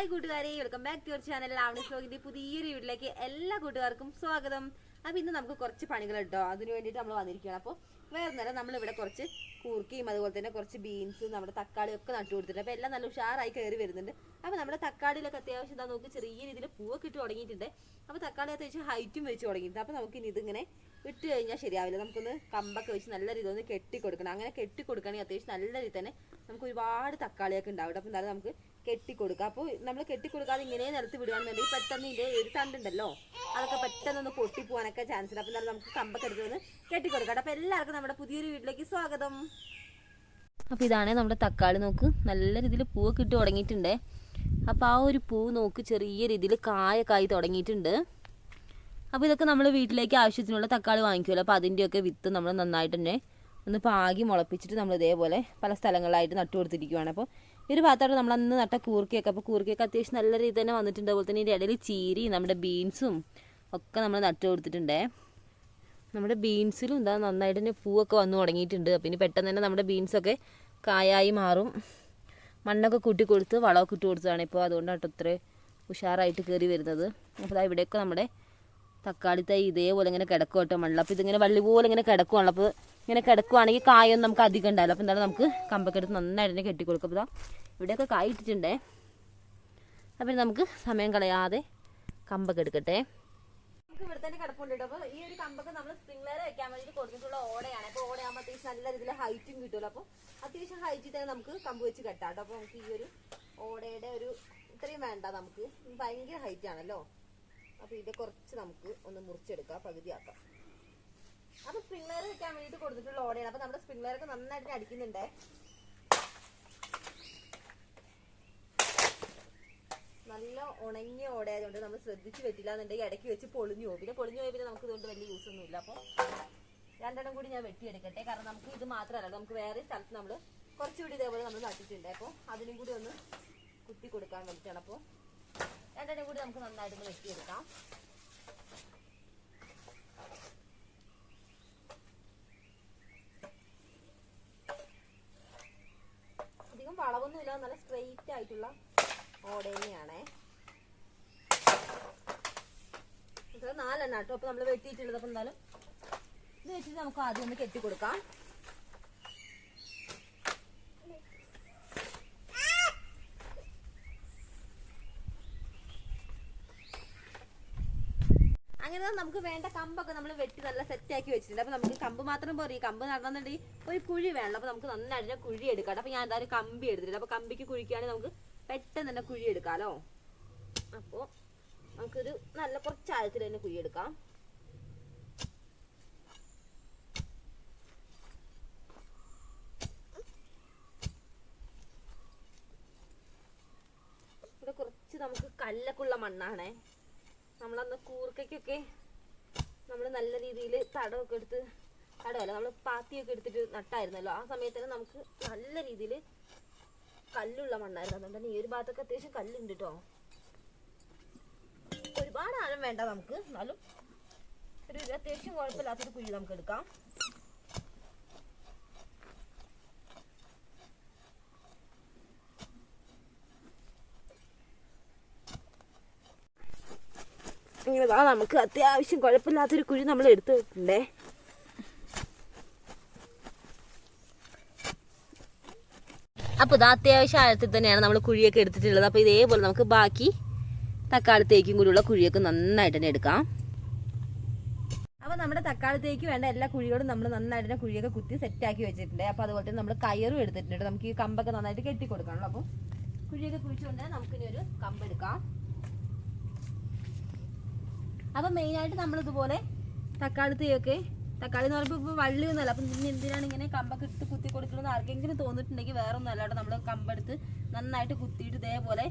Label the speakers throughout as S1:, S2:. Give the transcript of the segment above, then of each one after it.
S1: Hi കൂട്ടുകാരെ, welcome back to your channel Avani's വ്ലോഗിന്റെ പുതിയൊരു വീട്ടിലേക്ക് എല്ലാ കൂട്ടുകാർക്കും സ്വാഗതം. അപ്പോൾ ഇന്ന് നമുക്ക് കുറച്ച് പണികൾ കേട്ടോ, അതിന് വേണ്ടിയിട്ട് നമ്മൾ വന്നിരിക്കുകയാണ്. അപ്പോൾ വേറെ നേരം നമ്മളിവിടെ കുറച്ച് കൂർക്കയും അതുപോലെ തന്നെ കുറച്ച് ബീൻസും നമ്മുടെ തക്കാളിയൊക്കെ നട്ടു കൊടുത്തിട്ടുണ്ട്. അപ്പോൾ എല്ലാം നല്ല ഉഷാറായി കയറി വരുന്നുണ്ട്. അപ്പോൾ നമ്മുടെ തക്കാളിയിലൊക്കെ അത്യാവശ്യം എന്താ നോക്കി ചെറിയ രീതിയിൽ പൂവൊക്കെ ഇട്ട് തുടങ്ങിയിട്ടുണ്ട്. അപ്പോൾ തക്കാളി അത്യാവശ്യം ഹൈറ്റും വെച്ച് തുടങ്ങിയിട്ടുണ്ട്. അപ്പോൾ നമുക്ക് ഇനി ഇതിങ്ങനെ ഇട്ട് കഴിഞ്ഞാൽ ശരിയാവില്ല. നമുക്കൊന്ന് കമ്പൊക്കെ വെച്ച് നല്ല രീതിയിൽ ഒന്ന് കെട്ടി കൊടുക്കണം. അങ്ങനെ കെട്ടി കൊടുക്കുകയാണെങ്കിൽ അത്യാവശ്യം നല്ല രീതിയിൽ തന്നെ നമുക്ക് ഒരുപാട് തക്കാളിയൊക്കെ ഉണ്ടാവും. അപ്പോൾ എന്തായാലും നമുക്ക് കെട്ടിക്കൊടുക്കുക. അപ്പോൾ നമ്മൾ കെട്ടിക്കൊടുക്കാതെ ഇങ്ങനെ നിലത്ത് വിടുകയാണെന്നുണ്ടെങ്കിൽ പെട്ടെന്ന് ഇതിൻ്റെ ഒരു തണ്ടുണ്ടല്ലോ, അതൊക്കെ പെട്ടെന്നൊന്ന് പൊട്ടിപ്പോകാനൊക്കെ ചാൻസ് ഉണ്ട്. അപ്പോൾ എന്തായാലും നമുക്ക് കമ്പൊക്കെ എടുത്തൊന്ന് കെട്ടിക്കൊടുക്കാം. അപ്പോൾ എല്ലാവർക്കും നമ്മുടെ പുതിയൊരു വീട്ടിലേക്ക് സ്വാഗതം. അപ്പോൾ ഇതാണ് നമ്മുടെ തക്കാളി. നോക്ക് നല്ല രീതിയിൽ പൂവൊക്കെ ഇട്ട് തുടങ്ങിയിട്ടുണ്ട്. അപ്പോൾ ആ ഒരു പൂ നോക്ക് ചെറിയ രീതിയിൽ കായൊക്കെ തുടങ്ങിയിട്ടുണ്ട്. അപ്പോൾ ഇതൊക്കെ നമ്മൾ വീട്ടിലേക്ക് ആവശ്യത്തിനുള്ള തക്കാളി വാങ്ങിക്കുമല്ലോ. അപ്പോൾ അതിൻ്റെയൊക്കെ വിത്ത് നമ്മൾ നന്നായിട്ട് തന്നെ ഒന്ന് പാകി മുളപ്പിച്ചിട്ട് നമ്മൾ ഇതേപോലെ പല സ്ഥലങ്ങളിലായിട്ട് നട്ടു കൊടുത്തിരിക്കുകയാണ്. അപ്പോൾ ഈ ഒരു ഭാഗത്തോട്ട് നമ്മൾ അന്ന് നട്ട കൂർക്കയൊക്കെ, അപ്പോൾ കൂർക്കയൊക്കെ അത്യാവശ്യം നല്ല രീതിയിൽ തന്നെ വന്നിട്ടുണ്ട്. അതുപോലെ തന്നെ ഇതിൻ്റെ ഇടയിൽ ചീരി നമ്മുടെ ബീൻസും ഒക്കെ നമ്മൾ നട്ടു കൊടുത്തിട്ടുണ്ട്. നമ്മുടെ ബീൻസിലും എന്താ നന്നായിട്ട് തന്നെ പൂവൊക്കെ വന്നു തുടങ്ങിയിട്ടുണ്ട്. അപ്പോൾ ഇനി പെട്ടെന്ന് തന്നെ നമ്മുടെ ബീൻസൊക്കെ കായായി മാറും. മണ്ണൊക്കെ കൂട്ടി കൊടുത്ത് വളമൊക്കെ ഇട്ട് കൊടുത്തതാണ് ഇപ്പോൾ, അതുകൊണ്ടാണ് ഇത്ര ഉഷാറായിട്ട് കയറി വരുന്നത്. അപ്പോൾ ഇവിടെയൊക്കെ നമ്മുടെ തക്കാളി തൈ ഇതേപോലെ ഇങ്ങനെ കിടക്കും കേട്ടോ മണ്ണിൽ. അപ്പോൾ ഇതിങ്ങനെ വള്ളി പോലെ ഇങ്ങനെ കിടക്കുവാണല്ലോ. അപ്പോൾ ഇങ്ങനെ കിടക്കുവാണെങ്കിൽ കായൊന്നും നമുക്ക് അധികം ഉണ്ടാവില്ല. അപ്പോൾ എന്തായാലും നമുക്ക് കമ്പൊക്കെ എടുത്ത് നന്നായിട്ട് തന്നെ കെട്ടിക്കൊടുക്കും. അപ്പോൾ ഇവിടെയൊക്കെ കായ ഇട്ടിട്ടുണ്ടേ. അപ്പം നമുക്ക് സമയം കളയാതെ കമ്പൊക്കെ എടുക്കട്ടെ. നമുക്ക് ഇവിടെ തന്നെ കിടപ്പുണ്ട് കേട്ടോ. അപ്പോൾ ഈ ഒരു കമ്പൊക്കെ നമ്മൾ സ്പ്രിംഗ്ലർ വെക്കാൻ വേണ്ടിയിട്ട് കൊടുത്തിട്ടുള്ള ഓടയാണ്. അപ്പോൾ ഓടയാകുമ്പോൾ അത്യാവശ്യം നല്ല രീതിയിൽ ഹൈറ്റും കിട്ടുമല്ലോ. അപ്പോൾ അത്യാവശ്യം ഹൈറ്റിൽ തന്നെ നമുക്ക് കമ്പ് വെച്ച് കെട്ടാം കേട്ടോ. അപ്പോൾ നമുക്ക് ഈ ഒരു ഓടയുടെ ഒരു ഇത്രയും വേണ്ട, നമുക്ക് ഭയങ്കര ഹൈറ്റ് ആണല്ലോ. അപ്പോൾ ഇത് കുറച്ച് നമുക്ക് ഒന്ന് മുറിച്ചെടുക്കാം, പകുതിയാക്കാം. അപ്പോൾ സ്പ്രിംഗ്ലർ വെക്കാൻ വേണ്ടിയിട്ട് കൊടുത്തിട്ടുള്ള ഓടയാണ്. അപ്പോൾ നമ്മുടെ സ്പ്രിംഗ്ലറൊക്കെ നന്നായിട്ട് അടിക്കുന്നുണ്ട്. നല്ല ഉണങ്ങിയ ഓടയായതുകൊണ്ട് നമ്മൾ ശ്രദ്ധിച്ച് വെച്ചില്ല എന്നുണ്ടെങ്കിൽ ഇടയ്ക്ക് വെച്ച് പൊളിഞ്ഞു പോകും. പിന്നെ പൊളിഞ്ഞു പോയി പിന്നെ നമുക്ക് ഇതുകൊണ്ട് വലിയ യൂസ് ഒന്നുമില്ല. അപ്പോൾ രണ്ടെണ്ണം കൂടി ഞാൻ വെട്ടിയെടുക്കട്ടെ. കാരണം നമുക്ക് ഇത് മാത്രമല്ല, നമുക്ക് വേറെ സ്ഥലത്ത് നമ്മൾ കുറച്ചുകൂടി ഇതേപോലെ നമ്മൾ നട്ടിട്ടുണ്ട്. അപ്പോൾ അതിനും കൂടി ഒന്ന് കുത്തി കൊടുക്കാൻ വേണ്ടിയിട്ടാണ്. അപ്പോൾ രണ്ടെണ്ണം കൂടി നമുക്ക് നന്നായിട്ടൊന്ന് വെട്ടിയെടുക്കാം. അധികം വളവൊന്നുമില്ല, നല്ല സ്ട്രെയിറ്റ് ആയിട്ടുള്ള ഓട തന്നെയാണേ. ഇത് 4 എണ്ണം കേട്ടോ. അപ്പോൾ നമ്മൾ വെട്ടിയിട്ടുള്ളത്. അപ്പോൾ എന്തായാലും ഇത് വെച്ചിട്ട് നമുക്ക് ആദ്യം ഒന്ന് കെട്ടിക്കൊടുക്കാം. അങ്ങനെ നമുക്ക് വേണ്ട കമ്പൊക്കെ നമ്മൾ വെട്ടി നല്ല സെറ്റാക്കി വെച്ചിട്ടുണ്ട്. അപ്പോൾ നമുക്ക് കമ്പ് മാത്രം പോരെ, ഈ കമ്പ് നടന്നുണ്ടെങ്കിൽ ഒരു കുഴി വേണമല്ലോ. അപ്പോൾ നമുക്ക് നന്നായിട്ട് കുഴി എടുക്കാം. അപ്പോൾ ഞാൻ എന്തായാലും കമ്പി എടുത്തിട്ടുണ്ട്. അപ്പോൾ കമ്പിക്ക് കുഴിക്കുകയാണെങ്കിൽ നമുക്ക് പെട്ടെന്ന് തന്നെ കുഴി എടുക്കാമല്ലോ. അപ്പോൾ നമുക്കൊരു നല്ല കുറച്ച് ആഴത്തിൽ തന്നെ കുഴി എടുക്കാം. ഇവിടെ കുറച്ച് നമുക്ക് കല്ലൊക്കെയുള്ള മണ്ണാണേ. നമ്മളന്ന് കൂർക്കയ്ക്കൊക്കെ നമ്മൾ നല്ല രീതിയിൽ തടമൊക്കെ എടുത്ത്, തടമല്ല നമ്മൾ പാത്തിയൊക്കെ എടുത്തിട്ട് നട്ടായിരുന്നല്ലോ. ആ സമയത്തിന് നമുക്ക് നല്ല രീതിയിൽ കല്ലുള്ള മണ്ണായിരുന്നു. അതുകൊണ്ട് തന്നെ ഈ ഒരു ഭാഗത്തൊക്കെ അത്യാവശ്യം കല്ലുണ്ട് കേട്ടോ. ഒരുപാട് ആഴം വേണ്ട നമുക്ക്, എന്നാലും ഒരു അത്യാവശ്യം കുഴപ്പമില്ലാത്തൊരു കുഴി നമുക്ക് എടുക്കാം. ഇങ്ങനെ നമുക്ക് അത്യാവശ്യം കുഴപ്പമില്ലാത്തൊരു കുഴി നമ്മൾ എടുത്തു വെച്ചിട്ടുണ്ടേ. അപ്പോൾ ഇത് അത്യാവശ്യം ആഴത്തിൽ തന്നെയാണ് നമ്മൾ കുഴിയൊക്കെ എടുത്തിട്ടുള്ളത്. അപ്പോൾ ഇതേപോലെ നമുക്ക് ബാക്കി തക്കാളിത്തേക്കും കൂടിയുള്ള കുഴിയൊക്കെ നന്നായിട്ട് തന്നെ എടുക്കാം. അപ്പോൾ നമ്മുടെ തക്കാളിത്തേക്ക് വേണ്ട എല്ലാ കുഴികളും നമ്മൾ നന്നായിട്ട് തന്നെ കുഴിയൊക്കെ കുത്തി സെറ്റാക്കി വെച്ചിട്ടുണ്ട്. അപ്പോൾ അതുപോലെ തന്നെ നമ്മൾ കയറും എടുത്തിട്ടുണ്ട്. നമുക്ക് ഈ കമ്പൊക്കെ നന്നായിട്ട് കെട്ടി കൊടുക്കണം. അപ്പോൾ കുഴിയൊക്കെ കുഴിച്ചുകൊണ്ട് നമുക്കിനി ഒരു കമ്പ് എടുക്കാം. അപ്പം മെയിനായിട്ട് നമ്മളിതുപോലെ തക്കാളി തൈയൊക്കെ, തക്കാളി എന്ന് പറയുമ്പോൾ ഇപ്പോൾ വള്ളിയൊന്നുമല്ല. അപ്പം പിന്നെ എന്തിനാണ് ഇങ്ങനെ കമ്പൊക്കെ ഇട്ട് കുത്തി കൊടുക്കണമെന്ന് ആർക്കെങ്കിലും തോന്നിയിട്ടുണ്ടെങ്കിൽ വേറെ ഒന്നും അല്ലാണ്ട് നമ്മൾ കമ്പെടുത്ത് നന്നായിട്ട് കുത്തിയിട്ട് ഇതേപോലെ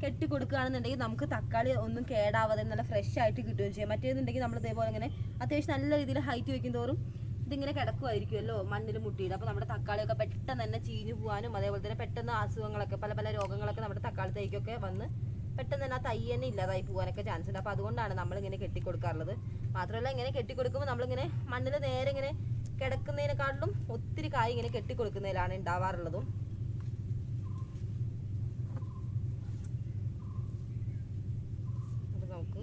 S1: കെട്ടി കൊടുക്കുകയാണെന്നുണ്ടെങ്കിൽ നമുക്ക് തക്കാളി ഒന്നും കേടാവാതെ നല്ല ഫ്രഷ് ആയിട്ട് കിട്ടുകയും ചെയ്യും. മറ്റേതുണ്ടെങ്കിൽ നമ്മൾ ഇതേപോലെ ഇങ്ങനെ അത്യാവശ്യം നല്ല രീതിയിൽ ഹൈറ്റ് വയ്ക്കും തോറും ഇതിങ്ങനെ കിടക്കുമായിരിക്കുമല്ലോ മണ്ണിൽ മുട്ടിയിട്ട്. അപ്പോൾ നമ്മുടെ തക്കാളിയൊക്കെ പെട്ടെന്ന് തന്നെ ചീഞ്ഞു പോകാനും അതേപോലെ തന്നെ പെട്ടെന്ന് അസുഖങ്ങളൊക്കെ പല പല രോഗങ്ങളൊക്കെ നമ്മുടെ തക്കാളി തൈക്കൊക്കെ വന്ന് പെട്ടെന്ന് തന്നെ ആ തൈ തന്നെ ഇല്ലാതായി പോകാനൊക്കെ ചാൻസ് ഉണ്ട്. അപ്പോൾ അതുകൊണ്ടാണ് നമ്മളിങ്ങനെ കെട്ടിക്കൊടുക്കാറുള്ളത്. മാത്രമല്ല ഇങ്ങനെ കെട്ടിക്കൊടുക്കുമ്പോൾ നമ്മളിങ്ങനെ മണ്ണിൽ നേരെ ഇങ്ങനെ കിടക്കുന്നതിനെക്കാട്ടിലും ഒത്തിരി കായ് ഇങ്ങനെ കെട്ടിക്കൊടുക്കുന്നതിലാണ് ഉണ്ടാവാറുള്ളതും. അപ്പോൾ ഇതേപോലെ നമുക്ക് തക്കാളി തൈയൊക്കെ നന്നായിട്ട്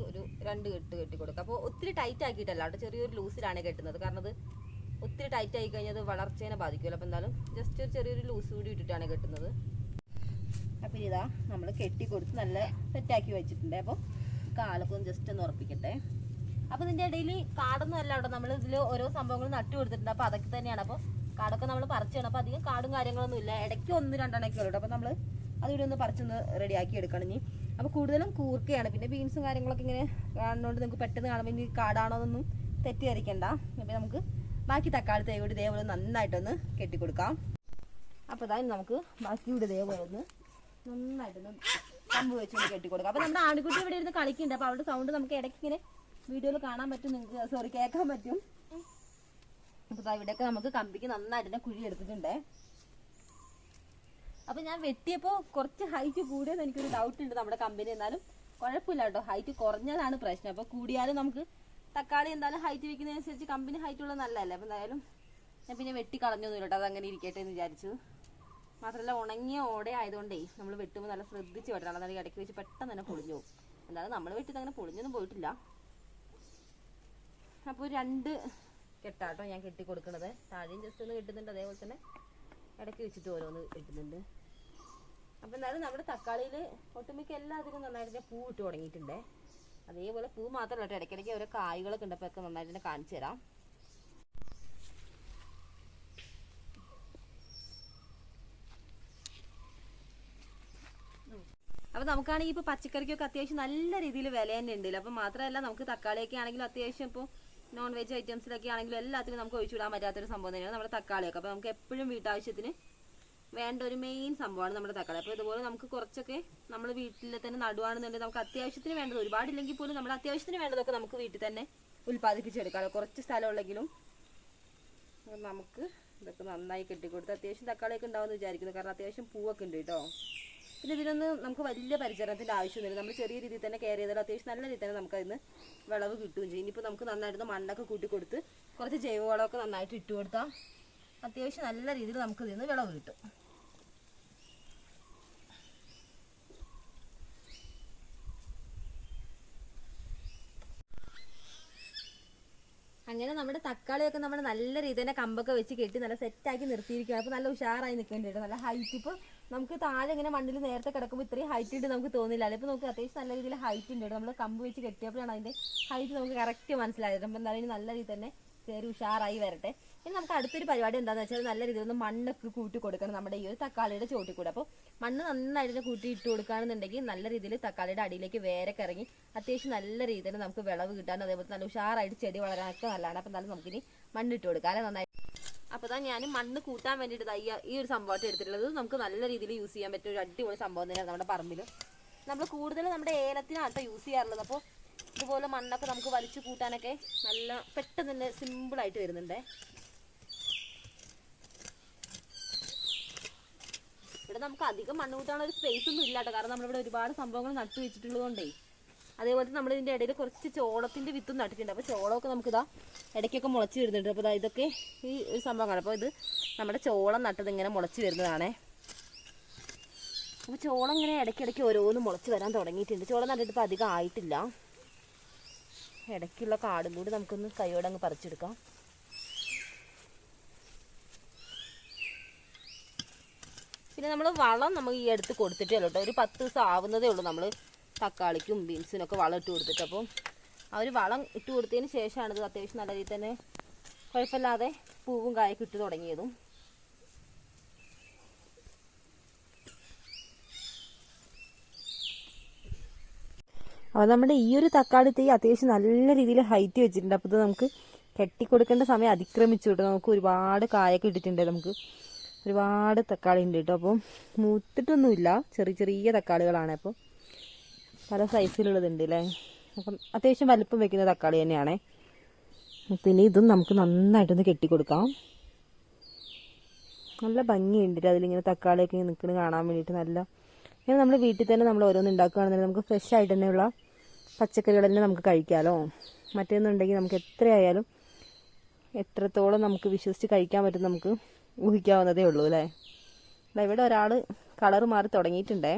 S1: ഒരു 2 കെട്ട് കെട്ടി കൊടുക്കാം. അപ്പോൾ ഒത്തിരി ടൈറ്റ് ആക്കിയിട്ടല്ല കേട്ടോ, ചെറിയൊരു ലൂസിലാണ് കെട്ടുന്നത്. കാരണം അത് ഒത്തിരി ടൈറ്റ് ആയി കഴിഞ്ഞാൽ അത് വളർച്ചേനെ ബാധിക്കുമല്ലോ. അപ്പോൾ എന്തായാലും ജസ്റ്റ് ഒരു ചെറിയൊരു ലൂസ് കൂടി ഇട്ടിട്ടാണ് കെട്ടുന്നത്. അപ്പോൾ ഇതാ നമ്മൾ കെട്ടി കൊടുത്ത് നല്ല സെറ്റാക്കി വെച്ചിട്ടുണ്ട്. അപ്പോൾ കാലൊക്കെ ഒന്ന് ജസ്റ്റ് ഒന്ന് ഉറപ്പിക്കട്ടെ. അപ്പോൾ ഇതിൻ്റെ ഇടയിൽ കാടൊന്നും അല്ല കേട്ടോ, നമ്മൾ ഇതിൽ ഓരോ സംഭവങ്ങൾ നട്ടു കൊടുത്തിട്ടുണ്ട്. അപ്പോൾ അതൊക്കെ തന്നെയാണ്. അപ്പോൾ കാടൊക്കെ നമ്മൾ പറിച്ചാണ്. അപ്പോൾ അധികം കാടും കാര്യങ്ങളൊന്നും ഇല്ല, ഇടയ്ക്ക് 1-2 ഉള്ളൂ. അപ്പോൾ നമ്മൾ അതിവിടെ ഒന്ന് പറിച്ചൊന്ന് റെഡിയാക്കി എടുക്കണം ഇനി. അപ്പോൾ കൂടുതലും കൂർക്കയാണ്. പിന്നെ ബീൻസും കാര്യങ്ങളൊക്കെ ഇങ്ങനെ കാണുന്നതുകൊണ്ട് നിങ്ങൾക്ക് പെട്ടെന്ന് കാണുമ്പോൾ ഇനി കാടാണോ എന്നൊന്നും തെറ്റിദ്ധരിക്കണ്ട. അപ്പോൾ നമുക്ക് ബാക്കി തക്കാളി തൈ കൂടി ഇതേപോലെ നന്നായിട്ടൊന്ന് കെട്ടിക്കൊടുക്കാം. അപ്പോൾ അതായത് നമുക്ക് ബാക്കി കൂടി ഇതേപോലെ ഒന്ന് നന്നായിട്ടൊന്ന് കമ്പ് വെച്ചൊന്ന് കെട്ടിക്കൊടുക്കാം. അപ്പോൾ നമ്മുടെ ആൺകുട്ടി ഇവിടെ ഇരുന്ന് കളിക്കുന്നുണ്ട്. അപ്പോൾ അവരുടെ സൗണ്ട് നമുക്ക് ഇടയ്ക്ക് ഇങ്ങനെ വീഡിയോയിൽ കാണാൻ പറ്റും, നിങ്ങൾക്ക് കേൾക്കാൻ പറ്റും. അപ്പോൾ ഇവിടെയൊക്കെ നമുക്ക് കമ്പിക്ക് നന്നായിട്ട് കുഴി എടുത്തിട്ടുണ്ട്. അപ്പോൾ ഞാൻ വെട്ടിയപ്പോൾ കുറച്ച് ഹൈറ്റ് കൂടിയെന്ന് എനിക്കൊരു ഡൗട്ട് ഉണ്ട് നമ്മുടെ കമ്പനി. എന്നാലും കുഴപ്പമില്ല കേട്ടോ, ഹൈറ്റ് കുറഞ്ഞതാണ് പ്രശ്നം. അപ്പോൾ കൂടിയാലും നമുക്ക് തക്കാളി എന്തായാലും ഹൈറ്റ് വെക്കുന്നതനുസരിച്ച് കമ്പനി ഹൈറ്റ് ഉള്ളത് നല്ലതല്ലേ. അപ്പോൾ എന്തായാലും ഞാൻ പിന്നെ വെട്ടി കളഞ്ഞൊന്നുമില്ല കേട്ടോ, അതങ്ങനെ ഇരിക്കട്ടെ എന്ന് വിചാരിച്ചു. മാത്രമല്ല ഉണങ്ങിയ ഓട ആയതുകൊണ്ടേ നമ്മൾ വെട്ടുമ്പോൾ നല്ല ശ്രദ്ധിച്ച് വെട്ടണം, അതായത് ഇടയ്ക്ക് വെച്ച് പെട്ടെന്ന് തന്നെ പൊളിഞ്ഞു പോകും. എന്തായാലും നമ്മൾ വെട്ടിയത് അങ്ങനെ പൊളിഞ്ഞൊന്നും പോയിട്ടില്ല. അപ്പോൾ 2 കെട്ടാട്ടോ ഞാൻ കെട്ടി കൊടുക്കുന്നത്. താഴെയും ജസ്റ്റ് ഒന്ന് കെട്ടുന്നുണ്ട്, അതേപോലെ തന്നെ ഇടയ്ക്ക് വെച്ചിട്ട് ഓരോന്ന് കെട്ടുന്നുണ്ട്. അപ്പോൾ എന്നാലും നമ്മുടെ തക്കാളിയിൽ ഒട്ടുമിക്ക എല്ലാത്തിനും നന്നായിട്ട് പൂ ഇട്ട് തുടങ്ങിയിട്ടുണ്ട്. അതേപോലെ പൂ മാത്രമല്ല കേട്ടോ, ഇടയ്ക്കിടയ്ക്ക് ഓരോ കായ്കളൊക്കെ ഉണ്ട്. അപ്പോൾ ഒക്കെ നന്നായിട്ട് തന്നെ കാണിച്ചു തരാം. അപ്പോൾ നമുക്കാണെങ്കിൽ ഇപ്പോൾ പച്ചക്കറിക്കൊക്കെ അത്യാവശ്യം നല്ല രീതിയിൽ വില തന്നെ ഉണ്ടല്ലോ. അപ്പോൾ മാത്രമല്ല നമുക്ക് തക്കാളിയൊക്കെ ആണെങ്കിലും അത്യാവശ്യം ഇപ്പോൾ നോൺ വെജ് ഐറ്റംസിലൊക്കെ ആണെങ്കിലും എല്ലാത്തിനും നമുക്ക് ഒഴിച്ചുവിടാൻ പറ്റാത്തൊരു സംഭവം തന്നെയാണ് നമ്മുടെ തക്കാളിയൊക്കെ. അപ്പോൾ നമുക്ക് എപ്പോഴും വീട്ടാവശ്യത്തിന് വേണ്ട ഒരു മെയിൻ സംഭവമാണ് നമ്മുടെ തക്കാളി. അപ്പോൾ ഇതുപോലെ നമുക്ക് കുറച്ചൊക്കെ നമ്മൾ വീട്ടിൽ തന്നെ നടുവാണെന്നുണ്ടെങ്കിൽ നമുക്ക് അത്യാവശ്യത്തിന് വേണ്ടത് ഒരുപാടില്ലെങ്കിൽ പോലും നമ്മുടെ അത്യാവശ്യത്തിന് വേണ്ടതൊക്കെ നമുക്ക് വീട്ടിൽ തന്നെ ഉൽപ്പാദിപ്പിച്ചെടുക്കാം. കുറച്ച് സ്ഥലമുള്ളെങ്കിലും നമുക്ക് ഇതൊക്കെ നന്നായി കെട്ടിക്കൊടുത്ത് അത്യാവശ്യം തക്കാളിയൊക്കെ ഉണ്ടാവുമെന്ന് വിചാരിക്കുന്നു. കാരണം അത്യാവശ്യം പൂവൊക്കെ ഉണ്ട് കേട്ടോ. പിന്നെ ഇതിനൊന്നും നമുക്ക് വലിയ പരിചരണത്തിൻ്റെ ആവശ്യമൊന്നുമില്ല. നമ്മൾ ചെറിയ രീതിയിൽ തന്നെ കെയർ ചെയ്താൽ അത്യാവശ്യം നല്ല രീതിയിൽ തന്നെ നമുക്കതിന് വിളവ് കിട്ടുകയും ചെയ്യും. ഇനിയിപ്പോൾ നമുക്ക് നന്നായിട്ട് മണ്ണൊക്കെ കൂട്ടി കൊടുത്ത് കുറച്ച് ജൈവവളമൊക്കെ നന്നായിട്ട് ഇട്ട് കൊടുത്താൽ അത്യാവശ്യം നല്ല രീതിയിൽ നമുക്ക് ഇതിൽ നിന്ന് വിളവ് കിട്ടും. അങ്ങനെ നമ്മുടെ തക്കാളിയൊക്കെ നമ്മൾ നല്ല രീതിയിൽ തന്നെ കമ്പൊക്കെ വെച്ച് കെട്ടി നല്ല സെറ്റാക്കി നിർത്തിയിരിക്കുകയാണ്. അപ്പോൾ നല്ല ഉഷാറായി നിൽക്കേണ്ടി നല്ല ഹൈറ്റ്. ഇപ്പോൾ നമുക്ക് താഴെ ഇങ്ങനെ മണ്ണിൽ നേരത്തെ കിടക്കുമ്പോൾ ഇത്രയും ഹൈറ്റ് ഉണ്ട് നമുക്ക് തോന്നില്ല. ഇപ്പോൾ നമുക്ക് അത്യാവശ്യം നല്ല രീതിയിൽ ഹൈറ്റ് ഉണ്ട്. നമ്മൾ കമ്പ് വെച്ച് കെട്ടിയപ്പോഴാണ് അതിൻ്റെ ഹൈറ്റ് നമുക്ക് കറക്റ്റ് മനസ്സിലായത്. അപ്പോൾ എന്തായാലും നല്ല രീതിയിൽ തന്നെ കയറി ഉഷാറായി വരട്ടെ. ഇനി നമുക്ക് അടുത്തൊരു പരിപാടി എന്താണെന്ന് വെച്ചാൽ നല്ല രീതിയിൽ ഒന്ന് മണ്ണൊക്കെ കൂട്ടി കൊടുക്കണം നമ്മുടെ ഈ ഒരു തക്കാളിയുടെ ചോട്ടിൽ കൂടെ. അപ്പോൾ മണ്ണ് നന്നായിട്ട് കൂട്ടി ഇട്ട് കൊടുക്കുകയാണെന്നുണ്ടെങ്കിൽ നല്ല രീതിയിൽ തക്കാളിയുടെ അടിയിലേക്ക് വേരൊക്കെ ഇറങ്ങി അത്യാവശ്യം നല്ല രീതിയിൽ നമുക്ക് വിളവ് കിട്ടാനും അതേപോലെ നല്ല ഉഷാറായിട്ട് ചെടി വളരാനൊക്കെ നല്ലതാണ്. അപ്പോൾ എന്നാലും നമുക്കിനി മണ്ണിട്ട് കൊടുക്കാം അല്ലെ നന്നായി. അപ്പോൾ ഇതാ ഞാൻ മണ്ണ് കൂട്ടാൻ വേണ്ടിയിട്ട് ഈ ഒരു സംഭവമായിട്ട് എടുത്തിട്ടുള്ളത്. നമുക്ക് നല്ല രീതിയിൽ യൂസ് ചെയ്യാൻ പറ്റിയ ഒരു അടിപൊളി സംഭവം തന്നെയാണ് നമ്മുടെ പറമ്പിൽ. നമ്മൾ കൂടുതൽ നമ്മുടെ ഏലത്തിനാട്ടോ യൂസ് ചെയ്യാറുള്ളത്. അപ്പോൾ ഇതുപോലെ മണ്ണൊക്കെ നമുക്ക് വലിച്ചു കൂട്ടാനൊക്കെ നല്ല പെട്ടെന്ന് തന്നെ സിമ്പിളായിട്ട് വരുന്നുണ്ട്. ഇവിടെ നമുക്ക് അധികം മണ്ണ് കൂട്ടാനുള്ള ഒരു സ്പേസ് ഒന്നും ഇല്ല കേട്ടോ. കാരണം നമ്മളിവിടെ ഒരുപാട് സംഭവങ്ങൾ നട്ടു വെച്ചിട്ടുള്ളതുകൊണ്ടേ. അതേപോലെ നമ്മൾ ഇതിൻ്റെ ഇടയിൽ കുറച്ച് ചോളത്തിൻ്റെ വിത്തും നട്ടിട്ടുണ്ട്. അപ്പോൾ ചോളമൊക്കെ നമുക്കിതാ ഇടയ്ക്കൊക്കെ മുളച്ച് വരുന്നുണ്ട്. അപ്പോൾ ഇതൊക്കെ ഈ ഒരു സംഭവമാണ്. അപ്പോൾ ഇത് നമ്മുടെ ചോളം നട്ടത് ഇങ്ങനെ മുളച്ച് വരുന്നതാണേ. അപ്പോൾ ചോളം ഇങ്ങനെ ഇടയ്ക്കിടയ്ക്ക് ഓരോന്ന് മുളച്ച് വരാൻ തുടങ്ങിയിട്ടുണ്ട്. ചോളം നട്ടിട്ട് ഇപ്പോൾ അധികം ആയിട്ടില്ല. ഇടയ്ക്കുള്ള കാടും കൂടി നമുക്കൊന്ന് കൈയോടെ അങ്ങ് പറിച്ചെടുക്കാം. പിന്നെ നമ്മൾ വളം നമുക്ക് ഈ അടുത്ത് കൊടുത്തിട്ടേ ഉള്ളൂ കേട്ടോ. ഒരു 10 ദിവസം ആവുന്നതേ ഉള്ളൂ നമ്മൾ തക്കാളിക്കും ബീൻസിനൊക്കെ വളം ഇട്ട് കൊടുത്തിട്ട്. അപ്പോൾ ആ ഒരു വളം ഇട്ട് കൊടുത്തതിന് ശേഷമാണ് ഇത് അത്യാവശ്യം നല്ല രീതിയിൽ തന്നെ കുഴപ്പമില്ലാതെ പൂവും കായൊക്കെ ഇട്ട് തുടങ്ങിയതും. അപ്പോൾ നമ്മുടെ ഈ ഒരു തക്കാളി തൈ അത്യാവശ്യം നല്ല രീതിയിൽ ഹൈറ്റ് വെച്ചിട്ടുണ്ട്. അപ്പോൾ ഇത് നമുക്ക് കെട്ടിക്കൊടുക്കേണ്ട സമയം അതിക്രമിച്ചു കേട്ടോ. നമുക്ക് ഒരുപാട് കായൊക്കെ ഇട്ടിട്ടുണ്ട്. നമുക്ക് ഒരുപാട് തക്കാളി ഉണ്ട് കേട്ടോ. അപ്പം മൂത്തിട്ടൊന്നുമില്ല, ചെറിയ ചെറിയ തക്കാളികളാണ്. അപ്പോൾ പല സൈസിലുള്ളതുണ്ട് അല്ലേ. അപ്പം അത്യാവശ്യം വലിപ്പം വെക്കുന്ന തക്കാളി തന്നെയാണേ. പിന്നെ ഇതും നമുക്ക് നന്നായിട്ടൊന്ന് കെട്ടിക്കൊടുക്കാം. നല്ല ഭംഗിയുണ്ട് അതിലിങ്ങനെ തക്കാളിയൊക്കെ നിൽക്കുന്നത് കാണാൻ വേണ്ടിയിട്ട്. നല്ല ഇങ്ങനെ നമ്മൾ വീട്ടിൽ തന്നെ നമ്മൾ ഓരോന്ന് ഉണ്ടാക്കുകയാണെന്നുണ്ടെങ്കിൽ നമുക്ക് ഫ്രഷ് ആയിട്ട് തന്നെയുള്ള പച്ചക്കറികൾ തന്നെ നമുക്ക് കഴിക്കാമല്ലോ. മറ്റേന്നുണ്ടെങ്കിൽ നമുക്ക് എത്രയായാലും എത്രത്തോളം നമുക്ക് വിശ്വസിച്ച് കഴിക്കാൻ പറ്റും നമുക്ക് ഊഹിക്കാവുന്നതേ ഉള്ളൂ അല്ലേ. ഇവിടെ ഒരാൾ കളർ മാറി തുടങ്ങിയിട്ടുണ്ടേ.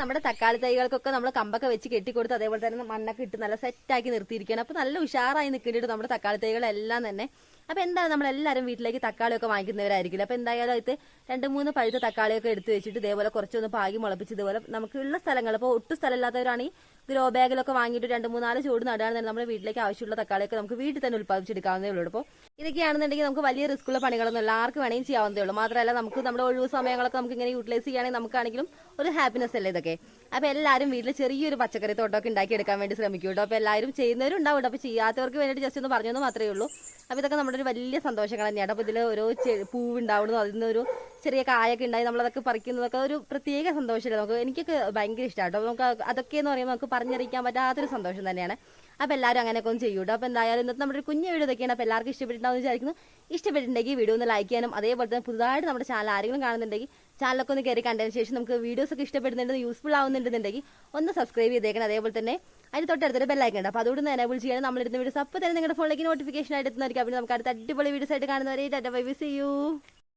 S1: നമ്മുടെ തക്കാളി തൈകൾക്കൊക്കെ നമ്മൾ കമ്പൊക്കെ വെച്ച് കെട്ടിക്കൊടുത്ത് അതേപോലെ തന്നെ മണ്ണൊക്കെ ഇട്ട് നല്ല സെറ്റാക്കി നിർത്തിയിരിക്കുകയാണ്. അപ്പോൾ നല്ല ഉഷാറായി നിൽക്കേണ്ടിട്ട് നമ്മുടെ തക്കാളി തൈകളെല്ലാം തന്നെ. അപ്പോൾ എന്തായാലും നമ്മളെല്ലാവരും വീട്ടിലേക്ക് തക്കാളിയൊക്കെ വാങ്ങിക്കുന്നവരായിരിക്കില്ല. അപ്പോൾ എന്തായാലും അത് 2-3 പഴുത്ത തക്കാളിയൊക്കെ എടുത്ത് വെച്ചിട്ട് ഇതേപോലെ കുറച്ചൊന്ന് പാകി മുളപ്പിച്ച് ഇതുപോലെ നമുക്കുള്ള സ്ഥലങ്ങൾ, ഇപ്പോൾ ഒട്ടും സ്ഥലമില്ലാത്തവരാണെങ്കിൽ ഗ്രോ ബാഗിലൊക്കെ വാങ്ങിയിട്ട് 2-3-4 ചൂട് നടുകയാണെന്നുണ്ടെങ്കിൽ നമ്മുടെ വീട്ടിലേക്ക് ആവശ്യമുള്ള തക്കാളിയൊക്കെ നമുക്ക് വീട്ടിൽ തന്നെ ഉൽപ്പാദിച്ചെടുക്കാവുന്നേ ഉള്ളൂ. അപ്പോൾ ഇതൊക്കെയാണെന്നുണ്ടെങ്കിൽ നമുക്ക് വലിയ റിസ്ക്കുള്ള പണികളൊന്നും ആർക്ക് വേണമെങ്കിൽ ചെയ്യാവുന്നതേ ഉള്ളൂ. മാത്രമല്ല നമുക്ക് നമ്മുടെ ഒഴിവ് സമയങ്ങളൊക്കെ നമുക്ക് ഇങ്ങനെ യൂട്ടിലൈസ് ചെയ്യുകയാണെങ്കിൽ നമുക്കാണെങ്കിലും ഒരു ഹാപ്പിനെസ് അല്ലേ ഇതൊക്കെ. അപ്പോൾ എല്ലാവരും വീട്ടിൽ ചെറിയൊരു പച്ചക്കറി തോട്ടമൊക്കെ ഉണ്ടാക്കിയെടുക്കാൻ വേണ്ടി ശ്രമിക്കും കേട്ടോ. അപ്പോൾ എല്ലാവരും ചെയ്യുന്നവരുണ്ടാവും. അപ്പോൾ ചെയ്യാത്തവർക്ക് വേണ്ടിയിട്ട് ജസ്റ്റ് ഒന്ന് പറഞ്ഞെന്ന് മാത്രമേ ഉള്ളൂ. അപ്പോൾ ഇതൊക്കെ നമ്മുടെ ഒരു വലിയ സന്തോഷങ്ങൾ തന്നെയാണ്. അപ്പോൾ ഇതിൽ ഓരോ പൂവ് ഉണ്ടാവുന്നതും അതിൽ നിന്നൊരു ചെറിയ കായൊക്കെ ഉണ്ടായി നമ്മളതൊക്കെ പറിക്കുന്നതൊക്കെ ഒരു പ്രത്യേക സന്തോഷമല്ലേ നമുക്ക്. എനിക്കൊക്കെ ഭയങ്കര ഇഷ്ടമാണ് കേട്ടോ. നമുക്ക് അതൊക്കെ എന്ന് പറയുമ്പോൾ നമുക്ക് പറഞ്ഞറിയിക്കാൻ പറ്റാത്തൊരു സന്തോഷം തന്നെയാണ്. അപ്പോൾ എല്ലാവരും അങ്ങനെയൊക്കെ ഒന്ന് ചെയ്യൂട്ടോ. അപ്പോൾ എന്തായാലും ഇന്നത്തെ നമ്മുടെ ഒരു കുഞ്ഞു വീഡിയോ ഇതൊക്കെയാണ്. അപ്പോൾ എല്ലാവർക്കും ഇഷ്ടപ്പെട്ടിട്ടുണ്ടാവും വിചാരിക്കുന്നു. ഇഷ്ടപ്പെട്ടിട്ടുണ്ടെങ്കിൽ വീഡിയോ ഒന്ന് ലൈക്ക് ചെയ്യാനും അതേപോലെ തന്നെ പുതുതായിട്ട് നമ്മുടെ ചാനൽ ആരെങ്കിലും കാണുന്നുണ്ടെങ്കിൽ ചാനലൊക്കെ ഒന്ന് കയറി കണ്ടതിന് ശേഷം നമുക്ക് വീഡിയോസ് ഒക്കെ ഇഷ്ടപ്പെടുന്നുണ്ടെങ്കിൽ യൂസ്ഫുൾ ആവുന്നുണ്ടെന്നുണ്ടെങ്കിൽ ഒന്ന് സബ്സ്ക്രൈബ് ചെയ്തേക്കണം. അതേപോലെ തന്നെ അതിന് തൊട്ടടുത്തൊരു ബെല്ലൈക്കൺ ഉണ്ട്. അപ്പോൾ അതുകൊണ്ട് എനേബിൾ ചെയ്യാൻ നമ്മളിരുന്ന വീഡിയോസ് അപ്പോൾ തന്നെ നിങ്ങളുടെ ഫോണിലേക്ക് നോട്ടിഫിക്കേഷൻ ആയിട്ട് എത്തുന്നതായിരിക്കും. അപ്പോൾ നമുക്ക് അടുത്ത അടിപൊളി വീഡിയോസ് ആയിട്ട് കാണുന്നവരെ tata bye bye, see U.